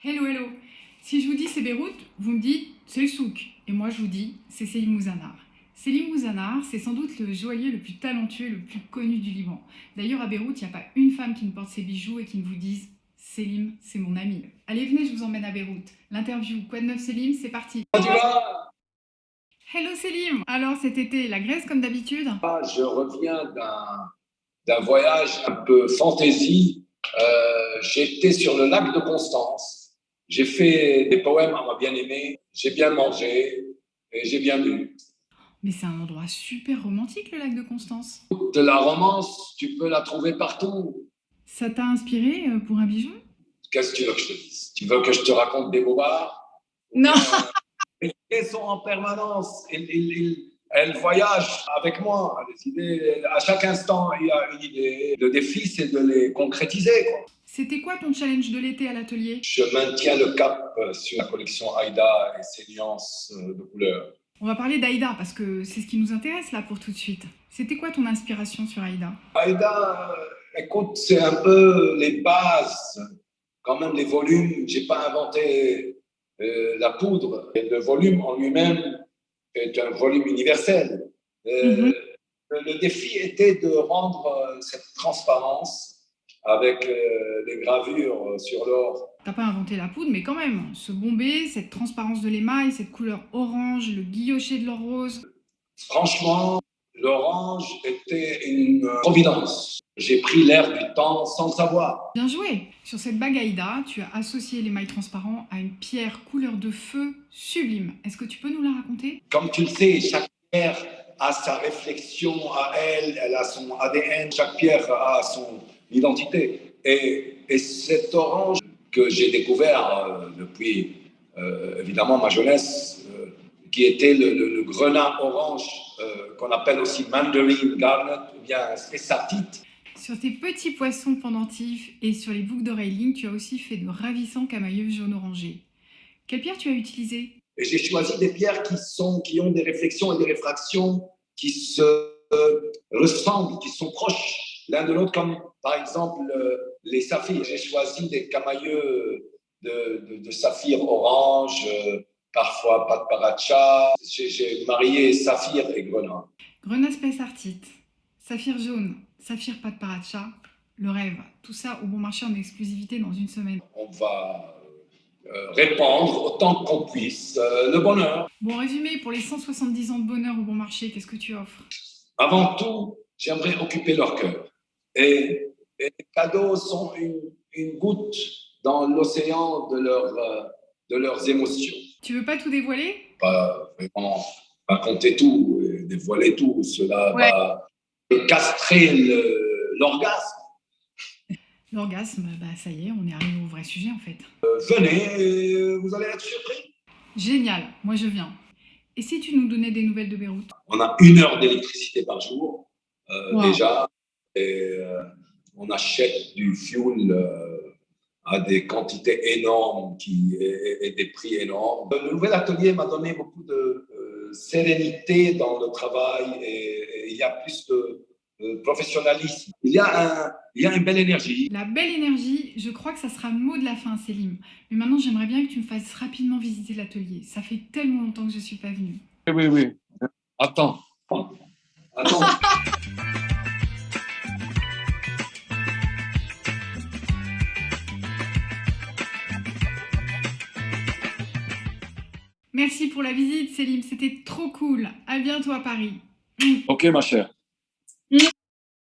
Hello, hello. Si je vous dis c'est Beyrouth, vous me dites c'est le souk. Et moi je vous dis c'est Selim Mouzanar. Selim Mouzanar, c'est sans doute le joaillier le plus talentueux et le plus connu du Liban. D'ailleurs à Beyrouth, il n'y a pas une femme qui ne porte ses bijoux et qui ne vous dise Selim, c'est mon ami. Allez, venez, je vous emmène à Beyrouth. L'interview Quoi de neuf Selim, c'est parti. Comment tu vas? Hello Selim. Alors cet été, la Grèce comme d'habitude? Je reviens d'un voyage un peu fantaisie. J'étais sur le lac de Constance. J'ai fait des poèmes à ma bien-aimée. J'ai bien mangé et j'ai bien bu. Mais c'est un endroit super romantique, le lac de Constance. De la romance, tu peux la trouver partout. Ça t'a inspiré pour un bijou? Qu'est-ce que tu veux que je te dise? Tu veux que je te raconte des bobards? Non. Les idées sont en permanence. Elles voyagent avec moi. Les idées, à chaque instant, il y a une idée. Le défi, c'est de les concrétiser, quoi. C'était quoi ton challenge de l'été à l'atelier? Je maintiens le cap sur la collection Aïda et ses nuances de couleurs. On va parler d'Aïda parce que c'est ce qui nous intéresse là pour tout de suite. C'était quoi ton inspiration sur Aïda? Aïda, écoute, c'est un peu les bases, quand même les volumes. J'ai pas inventé la poudre. Et le volume en lui-même est un volume universel. Le défi était de rendre cette transparence avec les gravures sur l'or. T'as pas inventé la poudre, mais quand même, ce bombé, cette transparence de l'émail, cette couleur orange, le guilloché de l'or rose. Franchement, l'orange était une providence. J'ai pris l'air du temps sans le savoir. Bien joué! Sur cette bague Aïda, tu as associé l'émail transparent à une pierre couleur de feu sublime. Est-ce que tu peux nous la raconter? Comme tu le sais, chaque pierre a sa réflexion à elle, elle a son ADN, chaque pierre a son identité. Et cet orange que j'ai découvert depuis évidemment ma jeunesse, qui était le grenat orange, qu'on appelle aussi mandarin garnet ou bien spessartite. Sur tes petits poissons pendentifs et sur les boucles d'oreilles lignes, tu as aussi fait de ravissants camailleux jaune orangé. Quelle pierre tu as utilisée? Et j'ai choisi des pierres qui ont des réflexions et des réfractions qui se ressemblent, qui sont proches l'un de l'autre, comme par exemple les saphirs. J'ai choisi des camailleux de saphir orange, parfois pas de paracha. J'ai marié saphir et grenat. Grenat spessartite, saphir jaune, saphir pas de paracha, le rêve. Tout ça au bon marché en exclusivité dans une semaine. On va répandre autant qu'on puisse le bonheur. Bon résumé, pour les 170 ans de bonheur au bon marché, qu'est-ce que tu offres? Avant tout, j'aimerais occuper leur cœur. Et les cadeaux sont une goutte dans l'océan de leurs émotions. Tu veux pas tout dévoiler? Pas vraiment raconter tout, dévoiler tout, cela va castrer l'orgasme. L'orgasme, bah ça y est, on est arrivé au vrai sujet en fait. Venez, vous allez être surpris. Génial, moi je viens. Et si tu nous donnais des nouvelles de Beyrouth? On a 1 heure d'électricité par jour Wow. déjà, et on achète du fuel à des quantités énormes et des prix énormes. Le nouvel atelier m'a donné beaucoup de sérénité dans le travail et il y a plus de professionnalisme. Il y a une belle énergie. La belle énergie, je crois que ça sera le mot de la fin, Selim. Mais maintenant, j'aimerais bien que tu me fasses rapidement visiter l'atelier. Ça fait tellement longtemps que je ne suis pas venue. Oui. Attends. Merci pour la visite, Selim. C'était trop cool. À bientôt à Paris. Ok, ma chère.